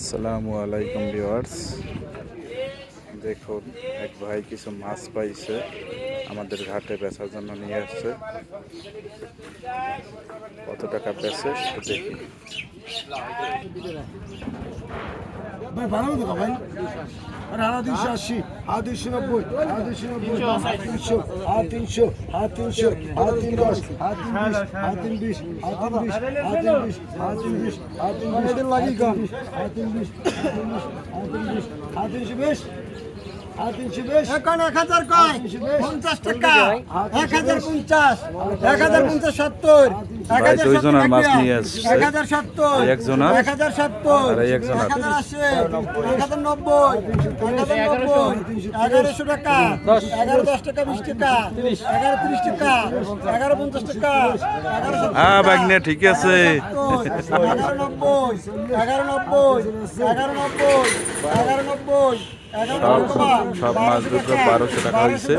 আসসালামু আলাইকুম ভিউয়ার্স, দেখুন এক ভাই কিছু মাছ পাইছে আমাদের ঘাটে বেচার জন্য নিয়ে আসছে। কত টাকা বেচে একটু দেখি। ভাই ভালো তো ভাই, আরে 280, 290, 300, 300, 300, 310, 320, 320, 1000 কয় 50 টাকা, 1050, 1050, 70, ভাই দুইজনের মাছ নিয়ে আসছে, 1070, একজনের 1070, আর একজনের 1080, 1090, 1100 টাকা, 1110 টাকা, 20 টাকা, 1130 টাকা, 1150 টাকা, 1170 হ্যাঁ বাগনে ঠিক আছে। 1190, 1190, সব মাছ দুটো 1200 টাকা হয়েছে।